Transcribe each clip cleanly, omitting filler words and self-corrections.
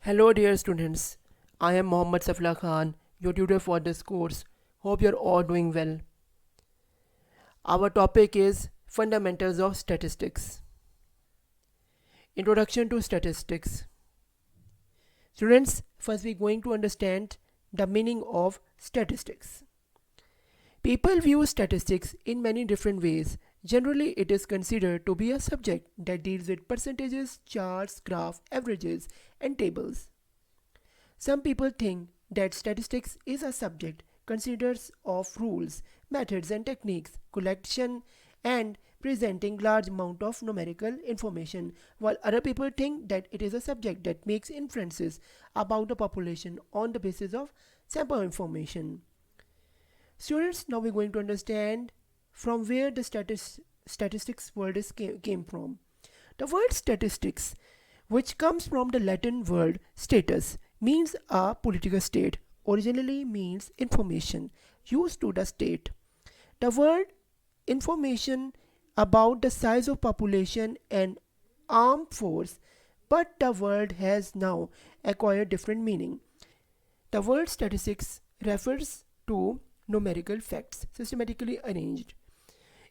Hello dear students, I am Mohammad Safla Khan, your tutor for this course. Hope you're all doing well. Our topic is Fundamentals of Statistics. Introduction to Statistics. Students, first we're going to understand the meaning of statistics. People view statistics in many different ways. Generally, it is considered to be a subject that deals with percentages, charts, graphs, averages, and tables. Some people think that statistics is a subject considers of rules, methods and techniques, collection and presenting large amount of numerical information, while other people think that it is a subject that makes inferences about the population on the basis of sample information. Students, now we're going to understand from where the statistics word came from. The word statistics, which comes from the Latin word status, means a political state, originally means information used to the state. The word information about the size of population and armed force, but the word has now acquired different meaning. The word statistics refers to numerical facts systematically arranged.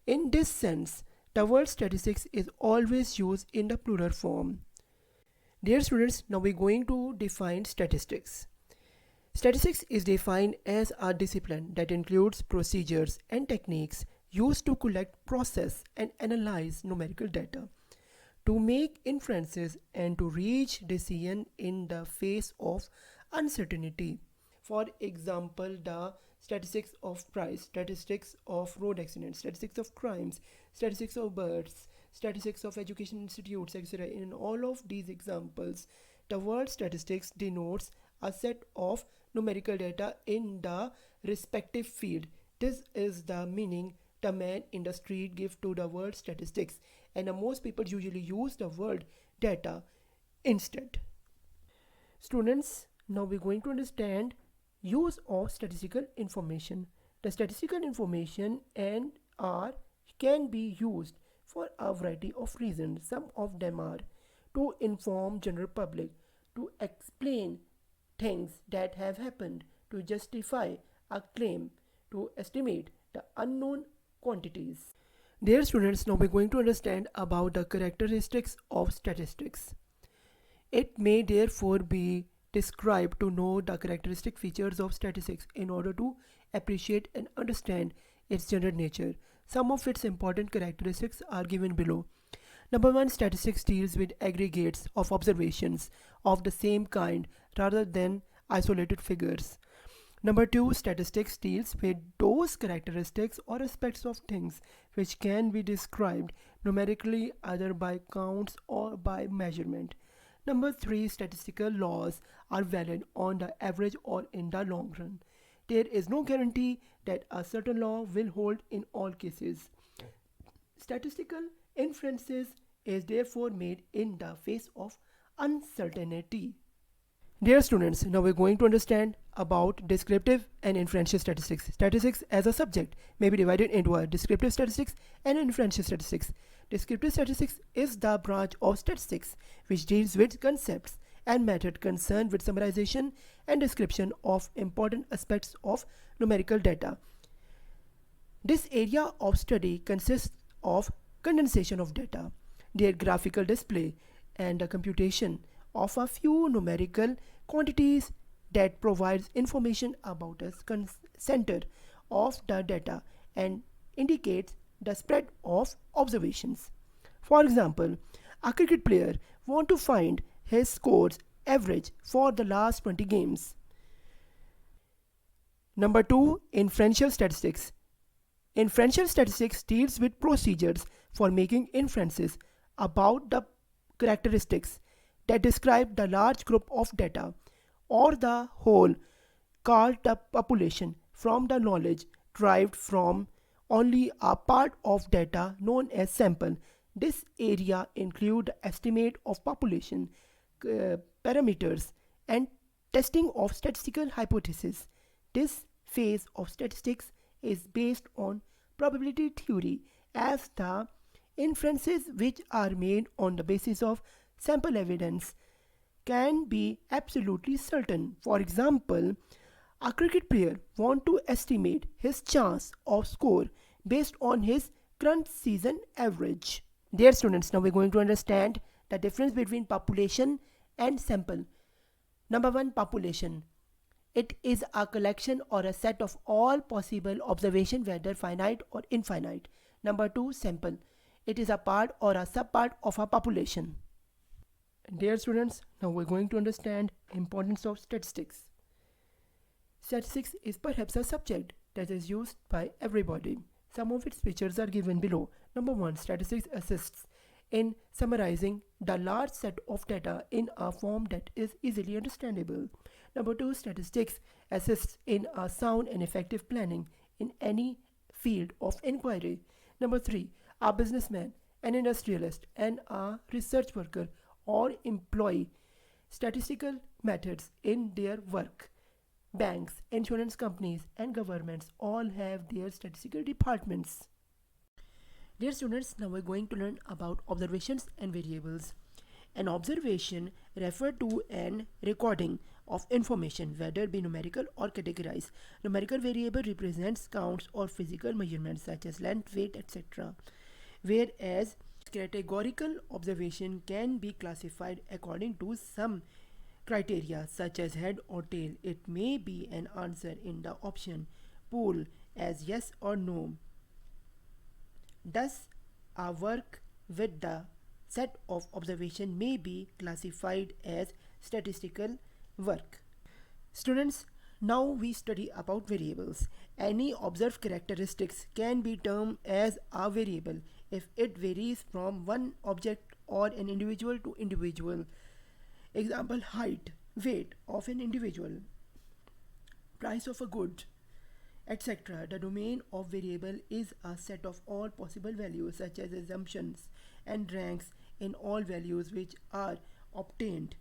In this sense, the word statistics is always used in the plural form. Dear students, now we're going to define statistics. Statistics is defined as a discipline that includes procedures and techniques used to collect, process, and analyze numerical data, to make inferences, and to reach decision in the face of uncertainty. For example, the statistics of price, statistics of road accidents, statistics of crimes, statistics of births, statistics of education institutes, etc. In all of these examples, the word statistics denotes a set of numerical data in the respective field. This is the meaning the man in the street gives to the word statistics, and most people usually use the word data instead. Students, now we're going to understand use of statistical information. The statistical information and are can be used for a variety of reasons. Some of them are to inform general public, to explain things that have happened, to justify a claim, to estimate the unknown quantities. Dear students, now we're going to understand about the characteristics of statistics. It may therefore be described to know the characteristic features of statistics in order to appreciate and understand its general nature. Some of its important characteristics are given below. Number 1, statistics deals with aggregates of observations of the same kind rather than isolated figures. Number 2, statistics deals with those characteristics or aspects of things which can be described numerically either by counts or by measurement. Number 3, statistical laws are valid on the average or in the long run. There is no guarantee that a certain law will hold in all cases. Statistical inferences is therefore made in the face of uncertainty. Dear students, now we're going to understand about descriptive and inferential statistics. Statistics as a subject may be divided into a descriptive statistics and inferential statistics. Descriptive statistics is the branch of statistics which deals with concepts and method concerned with summarization and description of important aspects of numerical data. This area of study consists of condensation of data, their graphical display, and the computation of a few numerical quantities that provides information about the center of the data and indicates the spread of observations. For example, a cricket player wants to find his scores average for the last 20 games. Number 2, inferential statistics. Inferential statistics deals with procedures for making inferences about the characteristics that describe the large group of data or the whole called the population from the knowledge derived from only a part of data known as sample. This area include the estimate of population parameters and testing of statistical hypotheses. This phase of statistics is based on probability theory, as the inferences which are made on the basis of sample evidence can be absolutely certain. For example, a cricket player wants to estimate his chance of score based on his current season average. Dear students, now we're going to understand the difference between population and sample. Number one, population. It is a collection or a set of all possible observations, whether finite or infinite. Number two, sample. It is a part or a subpart of a population. Dear students, now we're going to understand importance of statistics. Statistics is perhaps a subject that is used by everybody. Some of its features are given below. Number one, statistics assists in summarizing the large set of data in a form that is easily understandable. Number two, statistics assists in a sound and effective planning in any field of inquiry. Number three, a businessman, an industrialist, and a research worker or employ statistical methods in their work. Banks, insurance companies, and governments all have their statistical departments. Dear students, now we're going to learn about observations and variables. An observation refers to an recording of information, whether it be numerical or categorized. Numerical variable represents counts or physical measurements such as length, weight, etc. Whereas categorical observation can be classified according to some criteria such as head or tail. It may be an answer in the option pool as yes or no. Thus, our work with the set of observation may be classified as statistical work. Students, now we study about variables. Any observed characteristics can be termed as a variable if it varies from one object or an individual to individual. Example, height, weight of an individual, price of a good, etc. The domain of variable is a set of all possible values such as assumptions and ranks in all values which are obtained.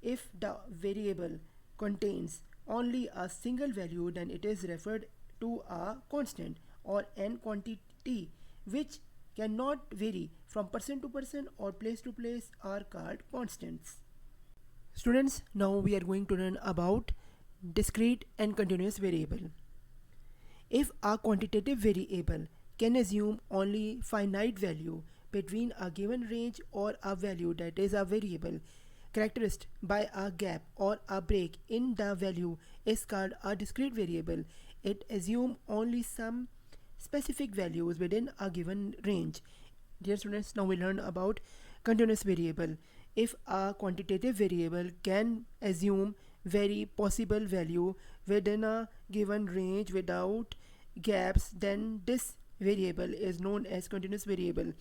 If the variable contains only a single value, then it is referred to a constant or an quantity which cannot vary from person to person or place to place are called constants. Students, now we are going to learn about discrete and continuous variable. If a quantitative variable can assume only finite value between a given range or a value that is a variable characterized by a gap or a break in the value is called a discrete variable. It assumes only some specific values within a given range. Dear students, now we learn about continuous variable. If a quantitative variable can assume very possible value within a given range without gaps, then this variable is known as continuous variable.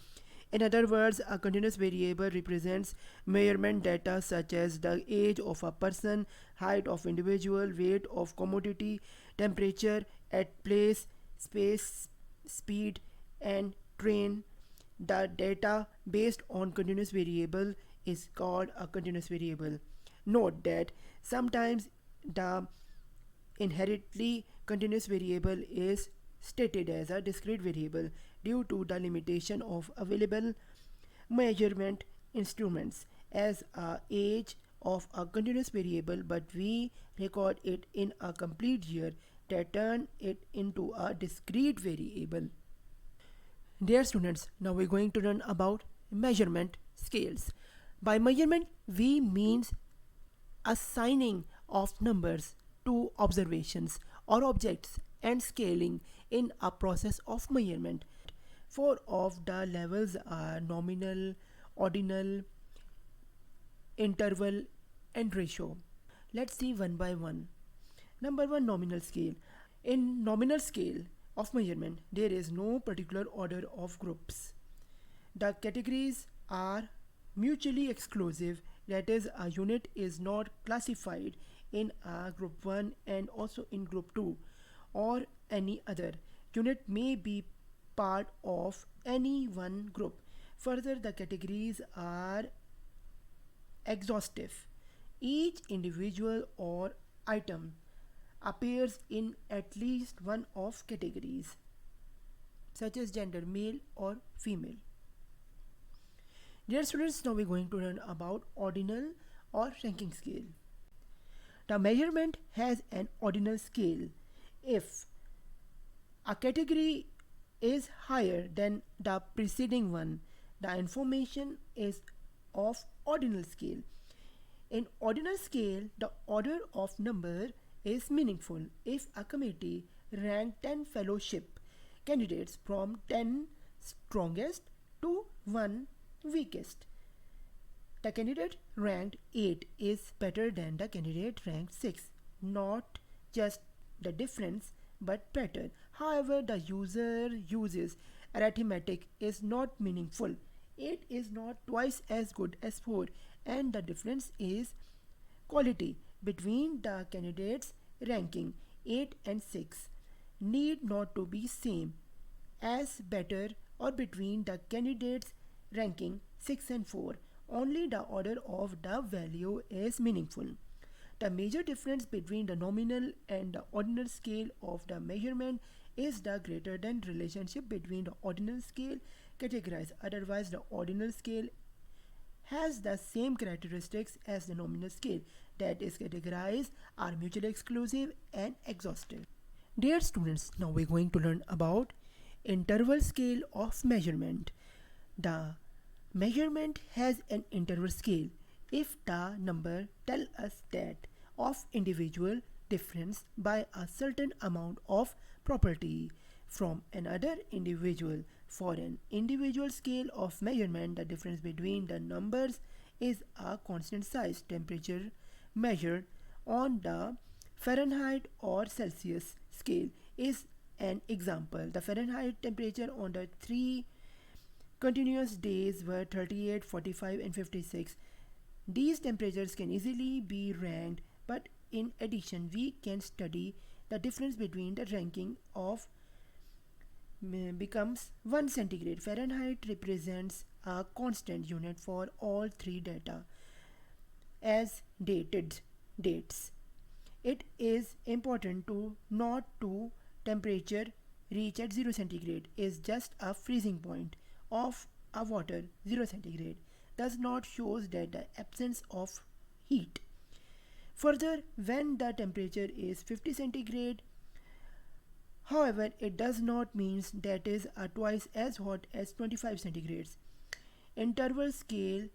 In other words, a continuous variable represents measurement data such as the age of a person, height of individual, weight of commodity, temperature at place, space, speed, and train. The data based on continuous variable is called a continuous variable. Note that sometimes the inherently continuous variable is stated as a discrete variable due to the limitation of available measurement instruments as a age of a continuous variable, but we record it in a complete year that turn it into a discrete variable. Dear students, now we're going to learn about measurement scales. By measurement, we means assigning of numbers to observations or objects and scaling in a process of measurement. Four of the levels are nominal, ordinal, interval, and ratio. Let's see one by one. Number one, nominal scale. In nominal scale of measurement, there is no particular order of groups. The categories are mutually exclusive, that is, a unit is not classified in a group 1 and also in group 2 or any other. Unit may be part of any one group. Further, the categories are exhaustive. Each individual or item appears in at least one of categories, such as gender, male or female. Dear students, now we're going to learn about ordinal or ranking scale. The measurement has an ordinal scale. If a category is higher than the preceding one, the information is of ordinal scale. In ordinal scale, the order of number is meaningful. If a committee ranked 10 fellowship candidates from 10 strongest to 1 weakest, the candidate ranked 8 is better than the candidate ranked 6. Not just the difference but pattern. However, the user uses arithmetic is not meaningful. 8 is not twice as good as 4, and the difference is quality between the candidates ranking 8 and 6 need not to be same as better or between the candidates ranking 6 and 4. Only the order of the value is meaningful. The major difference between the nominal and the ordinal scale of the measurement is the greater than relationship between the ordinal scale categorized. Otherwise, the ordinal scale has the same characteristics as the nominal scale, that is categorized, are mutually exclusive and exhaustive. Dear students, now we're going to learn about interval scale of measurement. The measurement has an interval scale. If the number tell us that of individual difference by a certain amount of property from another individual, for an individual scale of measurement, the difference between the numbers is a constant size. Temperature measured on the Fahrenheit or Celsius scale is an example. The Fahrenheit temperature on the 3 continuous days were 38, 45 and 56. These temperatures can easily be ranked, but in addition we can study the difference between the ranking of becomes 1 centigrade. Fahrenheit represents a constant unit for all three data as dated dates. It is important to note to temperature reach at 0 centigrade is just a freezing point of a water. 0 centigrade does not shows that the absence of heat. Further, when the temperature is 50 centigrade, however, it does not mean that is twice as hot as 25 centigrades. Interval scale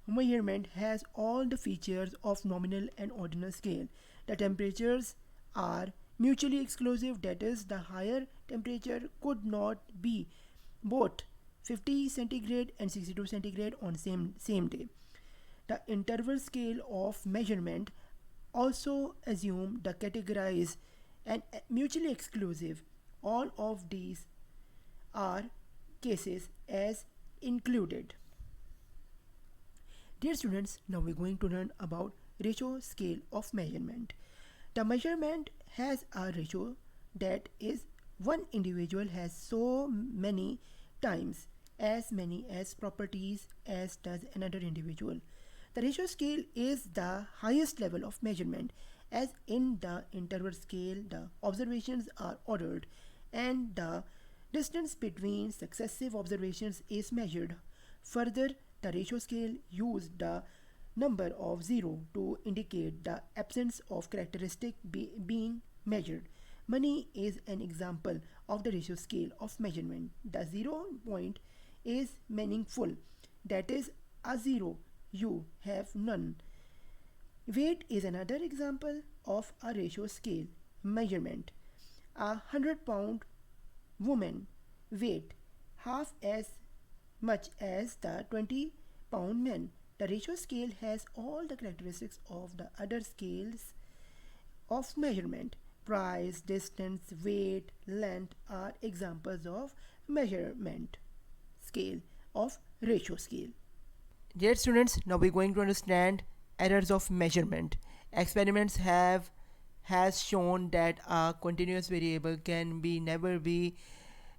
measurement has all the features of nominal and ordinal scale. The temperatures are mutually exclusive, that is, the higher temperature could not be both 50 centigrade and 62 centigrade on same day. The interval scale of measurement also assume the categorize and mutually exclusive. All of these are cases as included. Dear students, now we're going to learn about ratio scale of measurement. The measurement has a ratio that is one individual has so many times as many as properties as does another individual. The ratio scale is the highest level of measurement, as in the interval scale the observations are ordered and the distance between successive observations is measured. Further, the ratio scale used the number of 0 to indicate the absence of characteristic being measured. Money is an example of the ratio scale of measurement. The 0 point is meaningful, that is, a 0 you have none. Weight is another example of a ratio scale measurement. A 100-pound woman weight half as much as the 20-pound man. The ratio scale has all the characteristics of the other scales of measurement. Price, distance, weight, length are examples of measurement scale of ratio scale. Dear students, now we're going to understand errors of measurement. Experiments has shown that a continuous variable can never be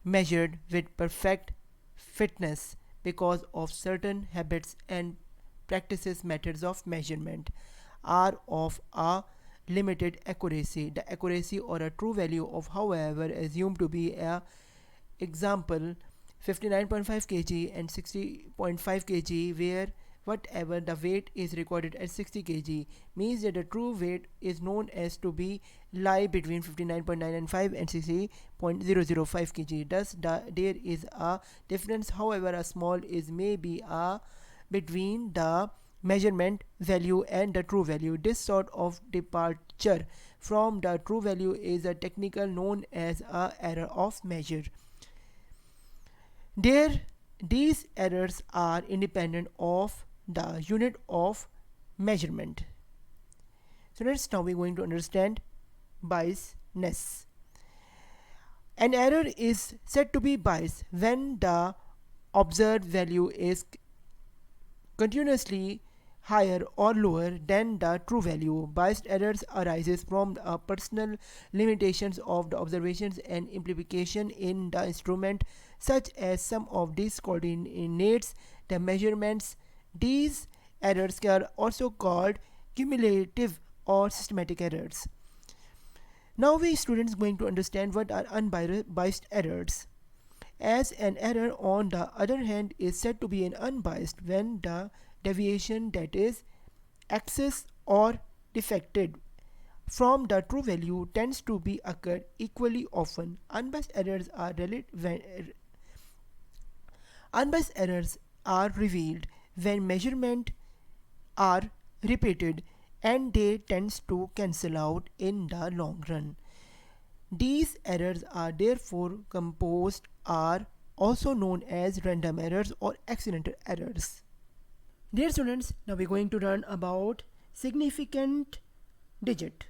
measured with perfect fitness because of certain habits and practices. Methods of measurement are of a limited accuracy. The accuracy or a true value of, however, assumed to be a example 59.5 kg and 60.5 kg, where whatever the weight is recorded as 60 kg means that the true weight is known as to be lie between 59.995 and 60.005 kg. Thus there is a difference, however a small is may be a between the measurement value and the true value. This sort of departure from the true value is a technical known as a error of measure. These errors are independent of the unit of measurement. So let's now we're going to understand biasness. An error is said to be biased when the observed value is continuously higher or lower than the true value. Biased errors arises from personal limitations of the observations and implication in the instrument, such as some of these coordinates the measurements. These errors are also called cumulative or systematic errors. Now we students going to understand what are unbiased errors. As an error, on the other hand, is said to be an unbiased when the deviation, that is excess or defected from the true value, tends to be occur equally often. Unbiased errors are revealed when measurements are repeated and they tend to cancel out in the long run. These errors are therefore composed are also known as random errors or accidental errors. Dear students, now we're going to learn about significant digit.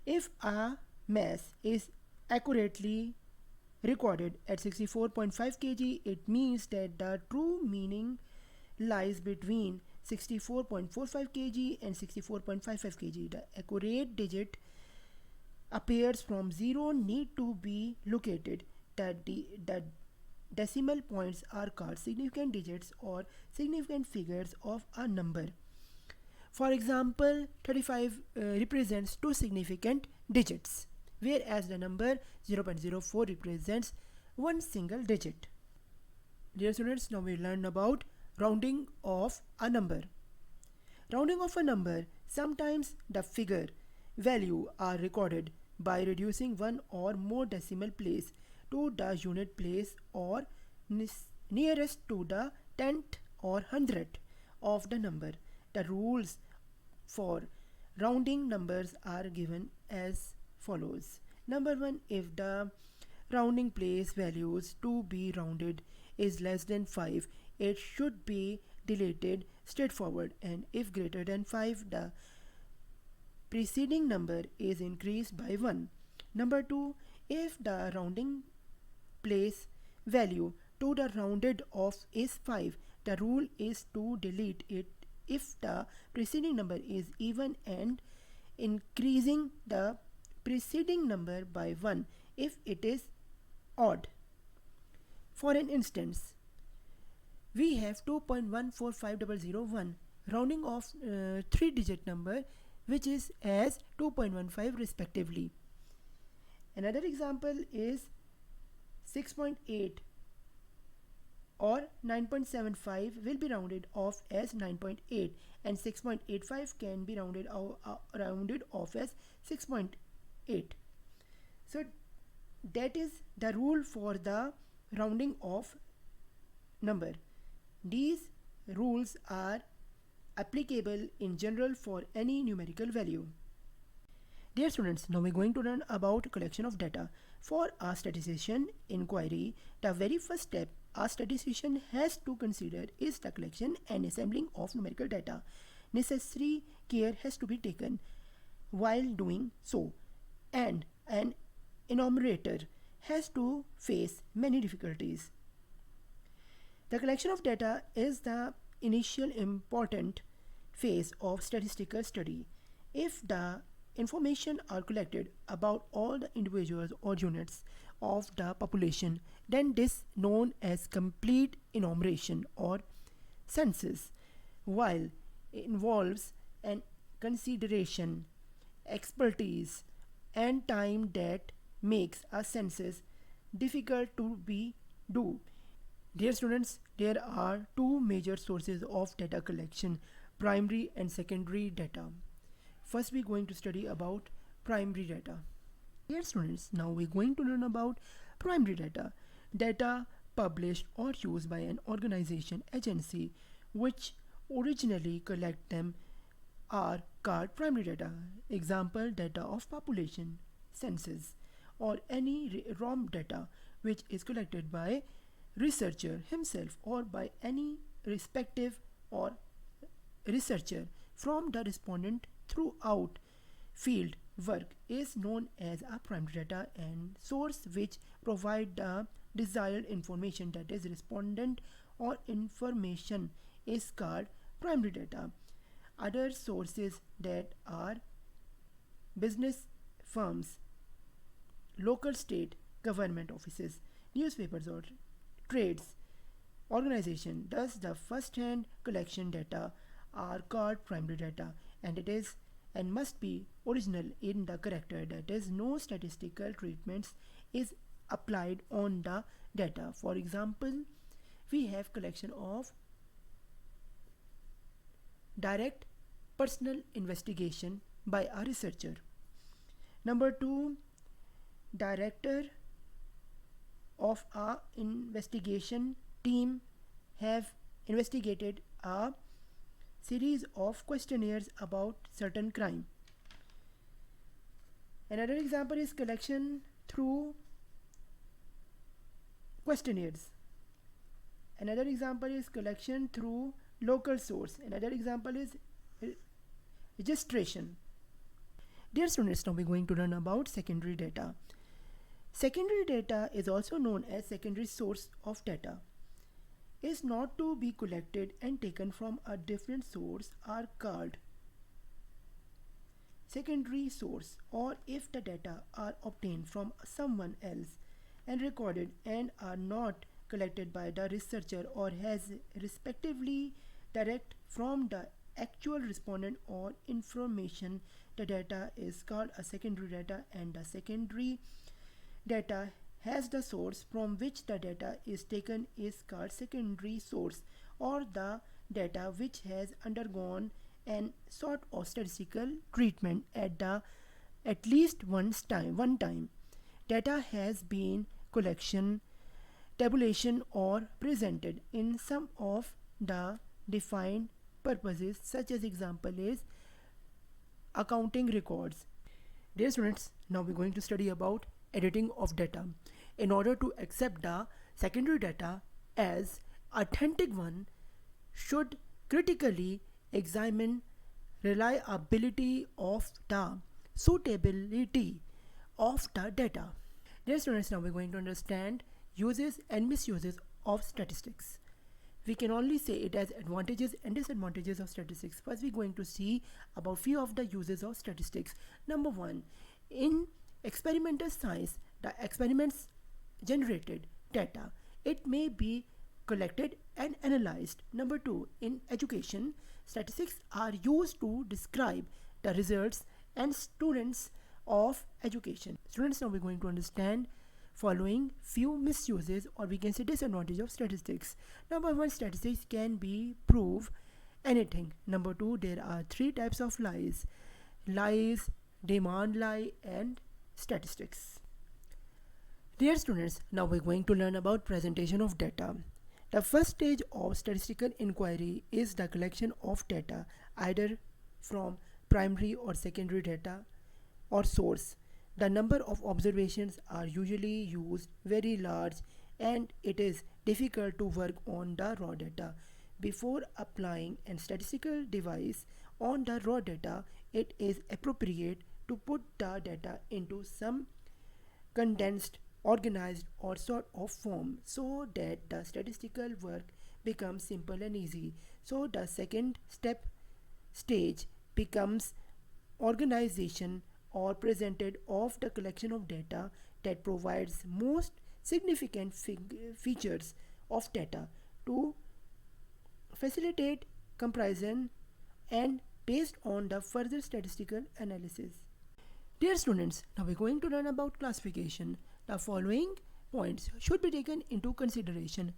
If a mass is accurately recorded at 64.5 kg, it means that the true meaning lies between 64.45 kg and 64.55 kg. The accurate digit appears from 0 need to be located. The decimal points are called significant digits or significant figures of a number. For example, 35 represents two significant digits, whereas the number 0.04 represents one single digit. Dear students, now we learn about rounding of a number. Rounding of a number, sometimes the figure value are recorded by reducing one or more decimal place to the unit place or nearest to the tenth or hundredth of the number. The rules for rounding numbers are given as follows. Number 1, if the rounding place values to be rounded is less than 5, it should be deleted straightforward, and if greater than 5, the preceding number is increased by 1. Number 2, if the rounding place value to the rounded off is 5, the rule is to delete it if the preceding number is even and increasing the preceding number by 1 if it is odd. For an instance, we have 2.145001 rounding off 3-digit number which is as 2.15 respectively. Another example is 6.8 or 9.75 will be rounded off as 9.8 and 6.85 can be rounded off as 6.8. So that is the rule for the rounding off number. These rules are applicable in general for any numerical value. Dear students, now we're going to learn about collection of data. For a statistician inquiry, the very first step a statistician has to consider is the collection and assembling of numerical data. Necessary care has to be taken while doing so, and an enumerator has to face many difficulties. The collection of data is the initial important phase of statistical study. If the information are collected about all the individuals or units of the population, then this known as complete enumeration or census, while it involves an consideration, expertise and time that makes a census difficult to be do. Dear students, there are two major sources of data collection, primary and secondary data. First we're going to study about primary data. Dear students, now we're going to learn about primary data. Data published or used by an organization, agency, which originally collect them are called primary data. Example, data of population, census, or any raw data which is collected by researcher himself or by any respective or researcher from the respondent throughout field work is known as a primary data, and source which provide the desired information, that is respondent or information, is called primary data. Other sources that are business firms, local state government offices, newspapers or trades organization. Thus the first hand collection data are called primary data, and it is and must be original in the character, that is no statistical treatments is applied on the data. For example, we have collection of direct personal investigation by a researcher. Number 2, director of a investigation team have investigated a series of questionnaires about certain crime. Another example is collection through questionnaires. Another example is collection through local source. Another example is registration. Dear students, now we're going to learn about secondary data. Secondary data is also known as secondary source of data. Is not to be collected and taken from a different source are called secondary source, or if the data are obtained from someone else and recorded and are not collected by the researcher or has respectively direct from the actual respondent or information, the data is called a secondary data, and the secondary data has the source from which the data is taken is called secondary source, or the data which has undergone an sort of statistical treatment at least one time. Data has been collection, tabulation, or presented in some of the defined purposes, such as example is accounting records. Dear students, now we're going to study about editing of data. In order to accept the secondary data as authentic one, should critically examine reliability of the suitability of the data. Dear students, now we're going to understand uses and misuses of statistics. We can only say it as advantages and disadvantages of statistics. First, we're going to see about few of the uses of statistics. Number 1, in experimental science, the experiments generated data, it may be collected and analyzed. Number 2, in education, statistics are used to describe the results and students of education. Students, now we're going to understand following few misuses, or we can say disadvantage of statistics. Number 1, statistics can be prove anything. Number 2, there are 3 types of lies: demand lie, and statistics. Dear students, now we're going to learn about presentation of data. The first stage of statistical inquiry is the collection of data, either from primary or secondary data or source. The number of observations are usually used very large, and it is difficult to work on the raw data. Before applying a statistical device on the raw data, it is appropriate to put the data into some condensed, organized, or sort of form so that the statistical work becomes simple and easy. So the second stage becomes organization or presented of the collection of data that provides most significant features of data to facilitate comparison and based on the further statistical analysis. Dear students, now we're going to learn about classification. The following points should be taken into consideration.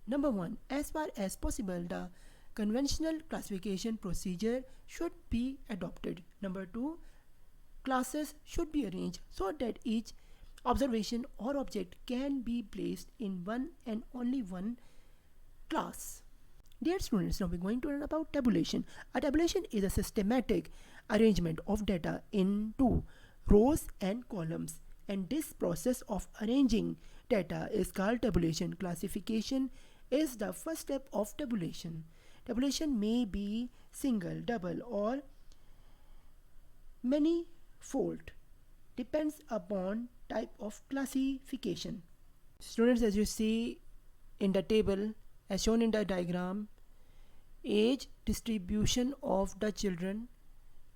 Number 1. As far as possible, the conventional classification procedure should be adopted. Number 2. Classes should be arranged so that each observation or object can be placed in one and only one class. Dear students, now we're going to learn about tabulation. A tabulation is a systematic arrangement of data into rows and columns, and this process of arranging data is called tabulation. Classification is the first step of tabulation. Tabulation may be single, double, or manifold, depends upon type of classification. Students, as you see in the table as shown in the diagram, age distribution of the children.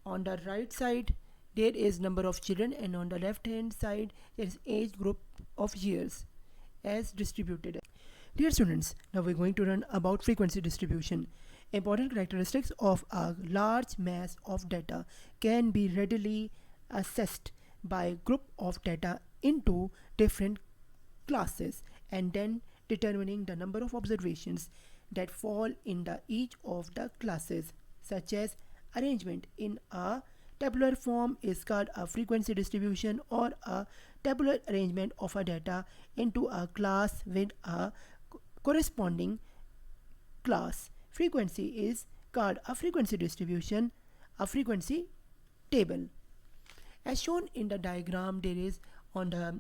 On the right side there is number of children, and on the left hand side there is age group of years as distributed. Dear students, now we're going to learn about frequency distribution. Important characteristics of a large mass of data can be readily assessed by group of data into different classes and then determining the number of observations that fall in each of the classes, such as arrangement in a tabular form is called a frequency distribution, or a tabular arrangement of a data into a class with a corresponding class. Frequency is called a frequency distribution, a frequency table. As shown in the diagram, there is on the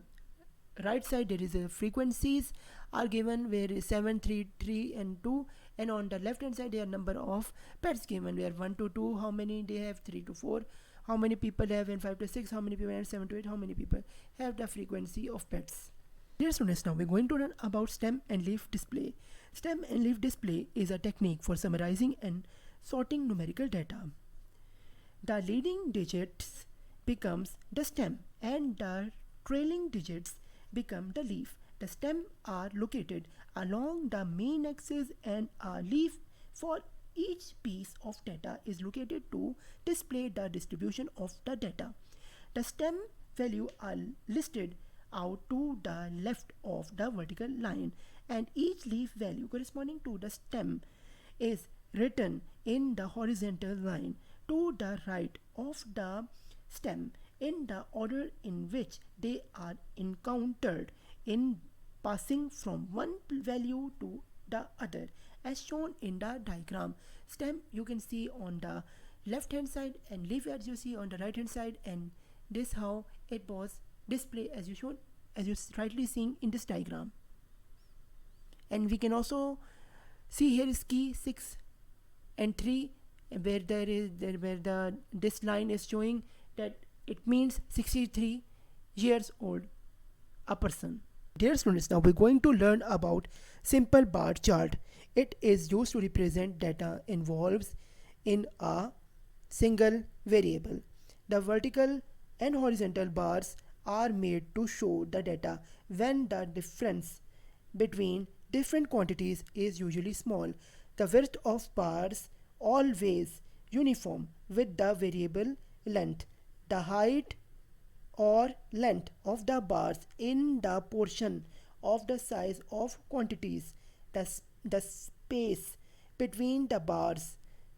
right side there is a frequencies are given where is 7, 3, 3 and 2, and on the left hand side there are number of pets given where 1 to 2 how many they have, 3 to 4 how many people have, and 5 to 6 how many people have, 7 to 8 how many people have the frequency of pets. Dear students, now we're going to learn about stem and leaf display. Stem and leaf display is a technique for summarizing and sorting numerical data. The leading digits becomes the stem and the trailing digits become the leaf. The stem are located along the main axis and a leaf for each piece of data is located to display the distribution of the data. The stem value are listed out to the left of the vertical line, and each leaf value corresponding to the stem is written in the horizontal line to the right of the stem in the order in which they are encountered in passing from one value to the other, as shown in the diagram. Stem you can see on the left hand side and leaf as you see on the right hand side, and this how it was displayed as you rightly seeing in this diagram. And we can also see here is key 6 and 3 where this line is showing that it means 63 years old a person. Dear students, now we're going to learn about simple bar chart. It is used to represent data involves in a single variable. The vertical and horizontal bars are made to show the data when the difference between different quantities is usually small. The width of bars always uniform with the variable length. The height or length of the bars in the portion of the size of quantities. The space between the bars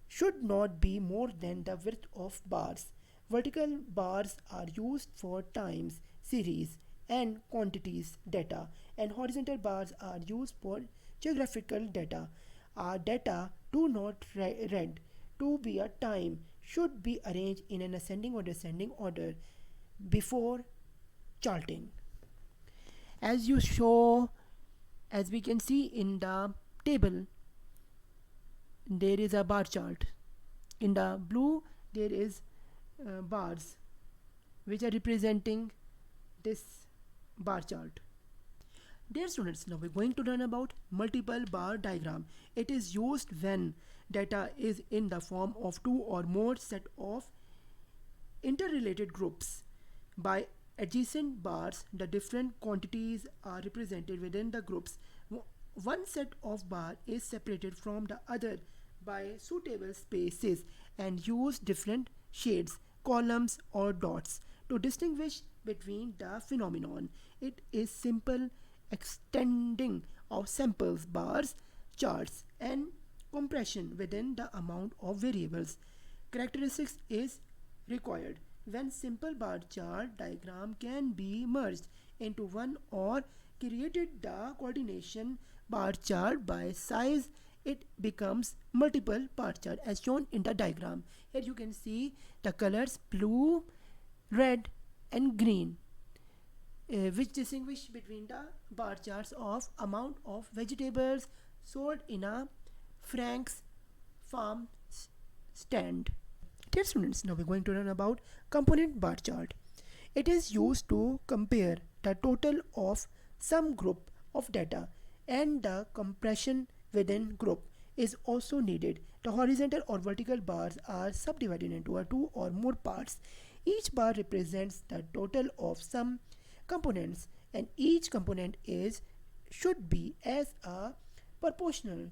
should not be more than the width of bars. Vertical bars are used for times, series, and quantities data, and horizontal bars are used for geographical data. Our data do not read to be a time should be arranged in an ascending or descending order before charting. As we can see in the table, there is a bar chart. In the blue there is bars which are representing this bar chart. Dear students, now we're going to learn about multiple bar diagram. It is used when data is in the form of two or more set of interrelated groups. By adjacent bars, the different quantities are represented within the groups. One set of bar is separated from the other by suitable spaces and use different shades, columns or dots to distinguish between the phenomenon. It is simple extending of samples, bars, charts, and compression within the amount of variables characteristics is required. When simple bar chart diagram can be merged into one or created the coordination bar chart by size, it becomes multiple bar chart as shown in the diagram. Here you can see the colors blue, red and green, which distinguish between the bar charts of amount of vegetables sold in a Frank's farm stand. Dear students, now we're going to learn about component bar chart. It is used to compare the total of some group of data, and the compression within group is also needed. The horizontal or vertical bars are subdivided into two or more parts. Each bar represents the total of some components, and each component is should be as a proportional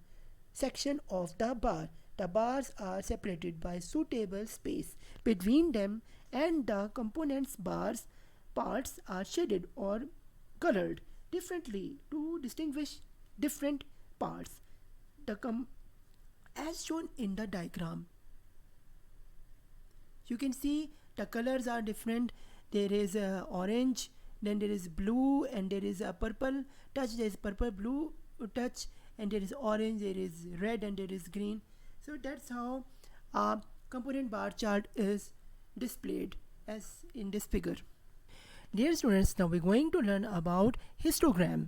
section of the bar. The bars are separated by suitable space between them, and the components bars parts are shaded or colored differently to distinguish different parts. As shown in the diagram, you can see the colors are different. There is orange, then there is blue, and there is a purple touch. There is purple blue touch, and there is orange, there is red, and there is green. So that's how a component bar chart is displayed as in this figure. Dear students, now we're going to learn about histogram.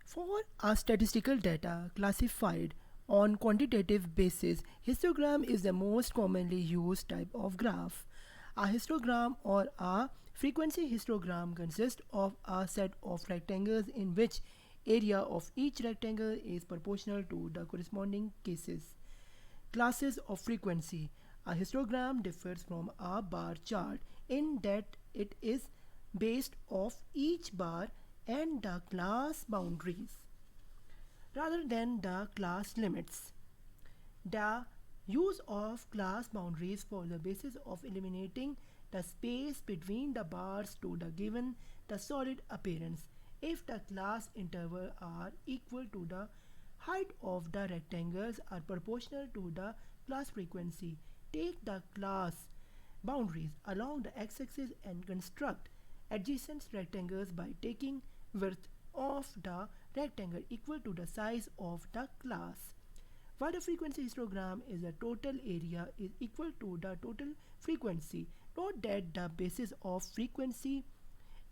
For our statistical data classified on quantitative basis, histogram is the most commonly used type of graph. A histogram or a frequency histogram consists of a set of rectangles in which area of each rectangle is proportional to the corresponding classes of frequency. A histogram differs from a bar chart in that it is based off each bar and the class boundaries rather than the class limits. The use of class boundaries for the basis of eliminating the space between the bars to the given the solid appearance. If the class intervals are equal to the height of the rectangles are proportional to the class frequency, take the class boundaries along the x-axis and construct adjacent rectangles by taking width of the rectangle equal to the size of the class. While the frequency histogram is the total area is equal to the total frequency, note that the basis of frequency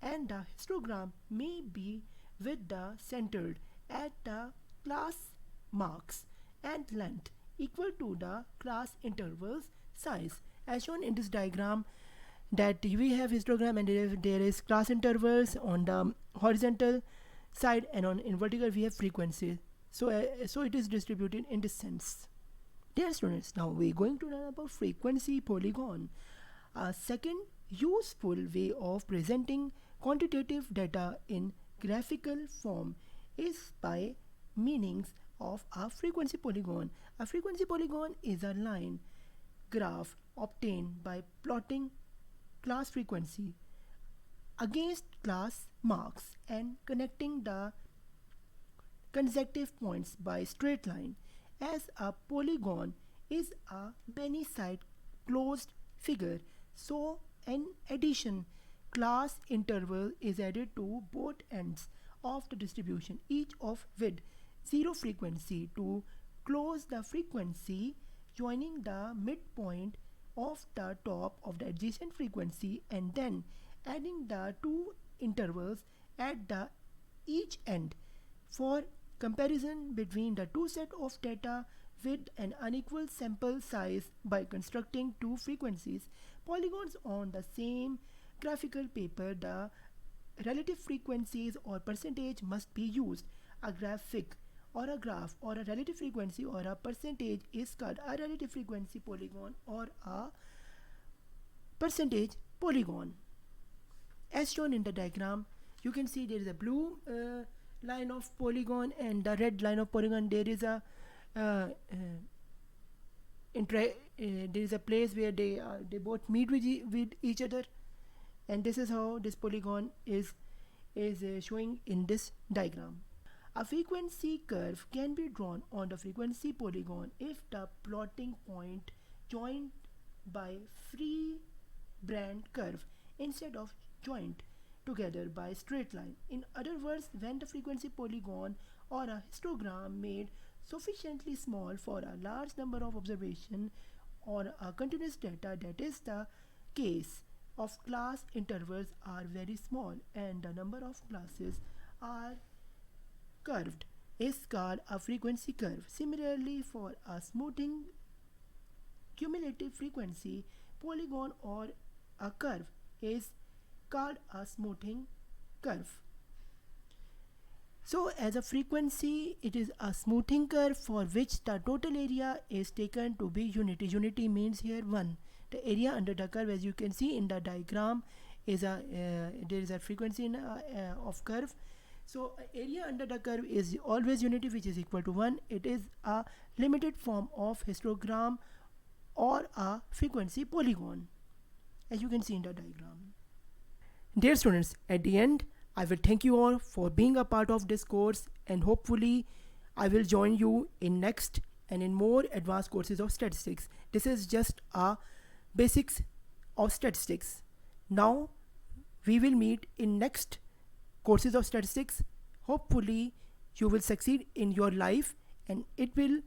and the histogram may be with the centered at the class marks and length equal to the class intervals size. As shown in this diagram, that we have histogram and there is class intervals on the horizontal side, and in vertical we have frequency. So it is distributed in this sense. Dear students, now we are going to learn about frequency polygon. A second useful way of presenting quantitative data in graphical form is by meanings of a frequency polygon. A frequency polygon is a line graph obtained by plotting class frequency against class marks and connecting the consecutive points by straight line. As a polygon is a many-side closed figure, so in addition, class interval is added to both ends of the distribution, each of with zero frequency to close the frequency, joining the midpoint of the top of the adjacent frequency and then adding the two intervals at the each end for comparison between the two set of data with an unequal sample size by constructing two frequencies polygons on the same graphical paper. The relative frequencies or percentage must be used. A graphic or a graph or a relative frequency or a percentage is called a relative frequency polygon or a percentage polygon. As shown in the diagram, you can see there is a blue line of polygon and the red line of polygon. There is a there is a place where they both meet with each other, and this is how this polygon is showing in this diagram. A frequency curve can be drawn on the frequency polygon if the plotting point joined by free band curve instead of joined together by straight line. In other words, when the frequency polygon or a histogram made sufficiently small for a large number of observations or a continuous data, that is the case of class intervals are very small and the number of classes are curved is called a frequency curve. Similarly, for a smoothing cumulative frequency polygon or a curve is called a smoothing curve. So as a frequency, it is a smoothing curve for which the total area is taken to be unity. Unity means here 1. The area under the curve, as you can see in the diagram, is there is a frequency of curve. So area under the curve is always unity, which is equal to 1. It is a limited form of histogram or a frequency polygon, as you can see in the diagram. Dear students, at the end, I will thank you all for being a part of this course, and hopefully I will join you in next and in more advanced courses of statistics. This is just a basics of statistics. Now we will meet in next courses of statistics. Hopefully you will succeed in your life, and it will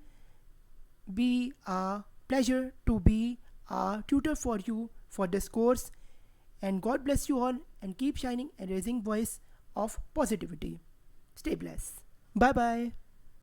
be a pleasure to be a tutor for you for this course. And God bless you all, and keep shining and raising voice of positivity. Stay blessed. Bye bye.